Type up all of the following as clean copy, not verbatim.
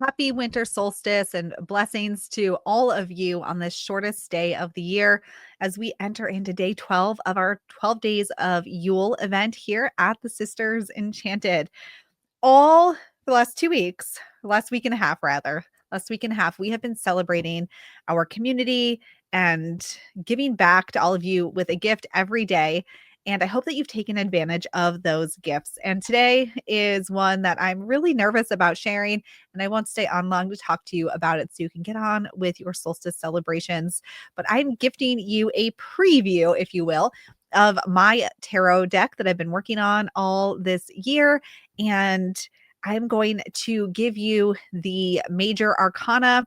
Happy winter solstice and blessings to all of you on this shortest day of the year as we enter into day 12 of our 12 Days of Yule event here at the Sisters Enchanted. All the last 2 weeks, last week and a half, rather, last week and a half, we have been celebrating our community and giving back to all of you with a gift every day. And I hope that you've taken advantage of those gifts. And today is one that I'm really nervous about sharing, and I won't stay on long to talk to you about it so you can get on with your solstice celebrations. But I'm gifting you a preview, if you will, of my tarot deck that I've been working on all this year. And I'm going to give you the Major Arcana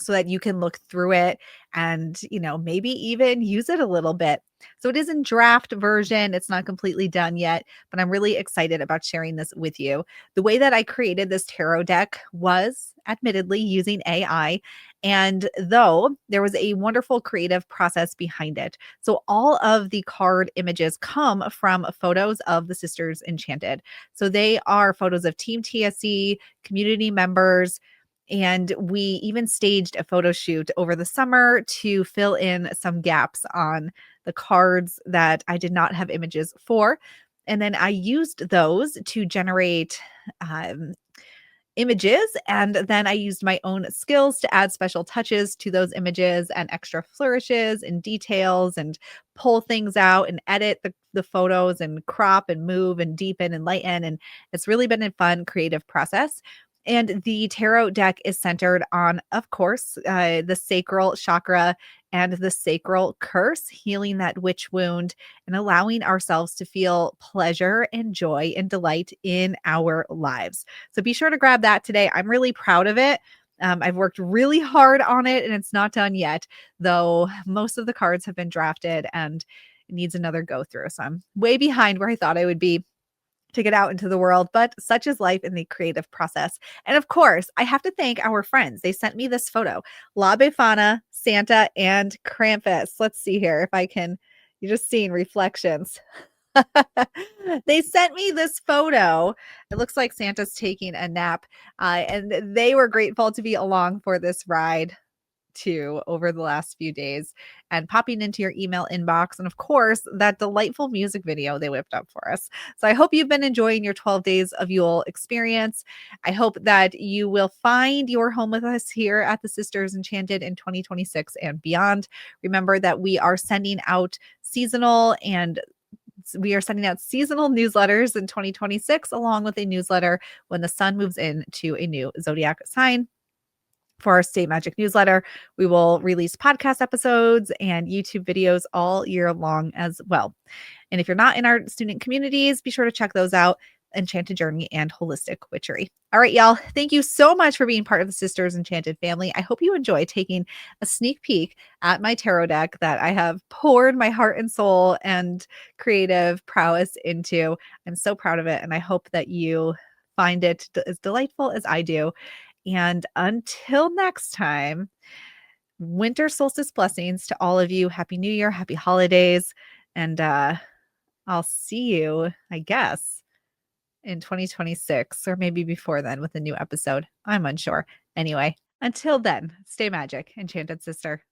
so that you can look through it and, maybe even use it a little bit. So it is in draft version. It's not completely done yet, but I'm really excited about sharing this with you. The way that I created this tarot deck was admittedly using AI. And though there was a wonderful creative process behind it. So all of the card images come from photos of the Sisters Enchanted. So they are photos of Team TSE, community members, and we even staged a photo shoot over the summer to fill in some gaps on the cards that I did not have images for. And then I used those to generate images. And then I used my own skills to add special touches to those images and extra flourishes and details and pull things out and edit the photos and crop and move and deepen and lighten. And it's really been a fun, creative process. And the tarot deck is centered on, of course, the sacral chakra and the sacral curse, healing that witch wound and allowing ourselves to feel pleasure and joy and delight in our lives. So be sure to grab that today. I'm really proud of it. I've worked really hard on it and it's not done yet, though most of the cards have been drafted and it needs another go through. So I'm way behind where I thought I would be to get out into the world, but such is life in the creative process. And of course, I have to thank our friends. They sent me this photo, La Befana, Santa, and Krampus. Let's see here if I can, you're just seeing reflections. They sent me this photo. It looks like Santa's taking a nap, and they were grateful to be along for this ride too over the last few days and popping into your email inbox. And of course, that delightful music video they whipped up for us. So I hope you've been enjoying your 12 Days of Yule experience. I hope that you will find your home with us here at the Sisters Enchanted in 2026 and beyond. Remember that we are sending out seasonal newsletters in 2026, along with a newsletter when the sun moves into a new zodiac sign. For our State Magic newsletter, we will release podcast episodes and YouTube videos all year long as well. And if you're not in our student communities, be sure to check those out: Enchanted Journey and Holistic Witchery. All right, y'all. Thank you so much for being part of the Sisters Enchanted family. I hope you enjoy taking a sneak peek at my tarot deck that I have poured my heart and soul and creative prowess into. I'm so proud of it, and I hope that you find it as delightful as I do. And until next time, winter solstice blessings to all of you. Happy New Year, happy holidays. And I'll see you, I guess, in 2026 or maybe before then with a new episode. I'm unsure. Anyway, until then, stay magic, Enchanted Sister.